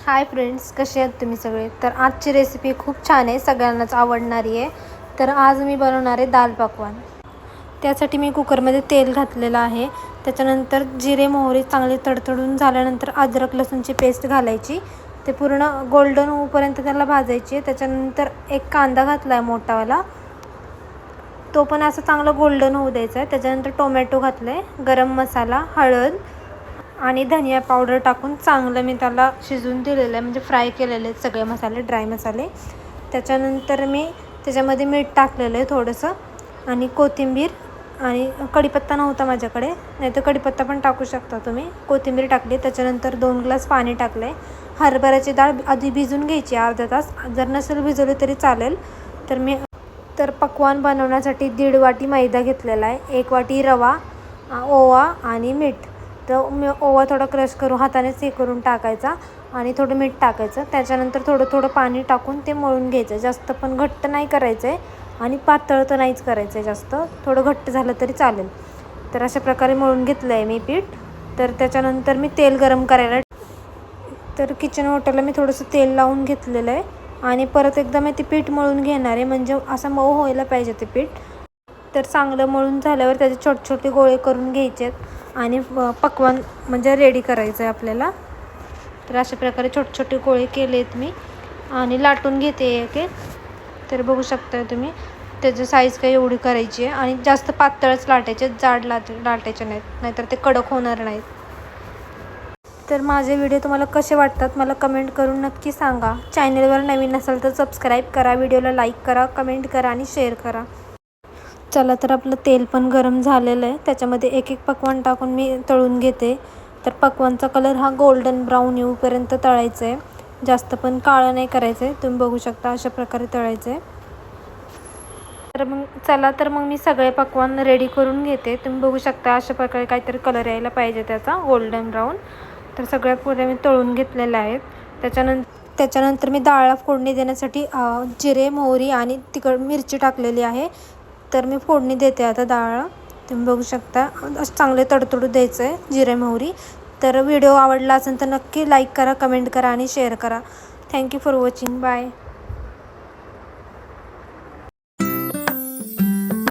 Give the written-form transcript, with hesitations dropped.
Hi friends, कसे आहात तुम्ही सगळे? तर आजची रेसिपी खूप छान आहे, सगळ्यांनाच आवडणारी आहे. तर आज मी बनवणार आहे दाल पकवान. त्यासाठी मी कुकरमध्ये तेल घातलेलं आहे. त्याच्यानंतर जिरे मोहरी चांगले तडतडून झाल्यानंतर अद्रक लसूणची पेस्ट घालायची. ते पूर्ण गोल्डन होईपर्यंत त्याला भाजायची. त्याच्यानंतर एक कांदा घातला आहे मोठावाला, तो पण असं चांगलं गोल्डन होऊ द्यायचा आहे. त्याच्यानंतर टोमॅटो घातलं आहे, गरम मसाला, हळद आणि धनिया पावडर टाकून चांगलं मी त्याला शिजवून दिलेलं आहे, म्हणजे फ्राय केलेले आहेत सगळे मसाले, ड्राय मसाले. त्याच्यानंतर मी त्याच्यामध्ये मीठ टाकलेलं आहे थोडंसं, आणि कोथिंबीर आणि कढीपत्ता नव्हता माझ्याकडे, नाहीतर कढीपत्ता पण टाकू शकता तुम्ही. कोथिंबीर टाकली. त्याच्यानंतर 2 ग्लास पाणी टाकलं आहे. हरभऱ्याची डाळ आधी भिजून घ्यायची अर्धा तास, जर नसेल भिजवली तरी चालेल. तर पकवान बनवण्यासाठी 1.5 वाटी मैदा घेतलेला आहे, 1 वाटी रवा, ओवा आणि मीठ. तर मी ओवा थोडा क्रश करून हातानेच हे करून टाकायचा आणि थोडं मीठ टाकायचं. त्याच्यानंतर थोडं थोडं पाणी टाकून ते मळून घ्यायचं. जास्त पण घट्ट नाही करायचं आहे आणि पातळ तर नाहीच करायचं आहे जास्त, थोडं घट्ट झालं तरी चालेल. तर अशा प्रकारे मळून घेतलं आहे मी पीठ. तर त्याच्यानंतर मी तेल गरम करायला, तर किचन ओट्याला मी थोडंसं तेल लावून घेतलेलं आहे आणि परत एकदा मी ते पीठ मळून घेणार आहे, म्हणजे असं मऊ व्हायला पाहिजे ते पीठ. तर चांगलं मळून झाल्यावर त्याचे छोटे छोटे गोळे करून घ्यायचे आणि पकवान म्हणजे रेडी करायचं आहे आपल्याला. तर अशा प्रकारे छोटे छोटे गोळे केले आहेत मी आणि लाटून घेते एक एक. तर बघू शकता तुम्ही, त्याची साईज काही एवढी करायची आहे आणि जास्त पातळच लाटायचे, जाड लाटायचे नाहीत, नाहीतर ते कडक होणार नाहीत. तर माझे व्हिडिओ तुम्हाला कसे वाटतात मला कमेंट करून नक्की सांगा. चॅनलवर नवीन असाल तर सबस्क्राईब करा, व्हिडिओला लाईक करा, कमेंट करा आणि शेअर करा. चला, तर आपलं तेल पण गरम झालेलं आहे. त्याच्यामध्ये एक एक पकवान टाकून मी तळून घेते. तर पकवानचा कलर हा गोल्डन ब्राऊन येऊपर्यंत तळायचं आहे, जास्त पण काळं नाही करायचं आहे. तुम्ही बघू शकता अशा प्रकारे तळायचं आहे. तर मग मी सगळे पकवान रेडी करून घेते. तुम्ही बघू शकता अशा प्रकारे काहीतरी कलर यायला पाहिजे त्याचा, गोल्डन ब्राऊन. तर सगळ्या पुऱ्या मी तळून घेतलेल्या आहेत. त्याच्यानंतर मी डाळला फोडणी देण्यासाठी जिरे मोहरी आणि तिखट मिरची टाकलेली आहे. तर मी फोडणी देते आता डाळला. तुम्ही बघू शकता असं चांगले तडतडू द्यायचं आहे जिरे मोहरी. तर व्हिडिओ आवडला असेल तर नक्की लाईक करा, कमेंट करा आणि शेअर करा. Thank you for watching. बाय.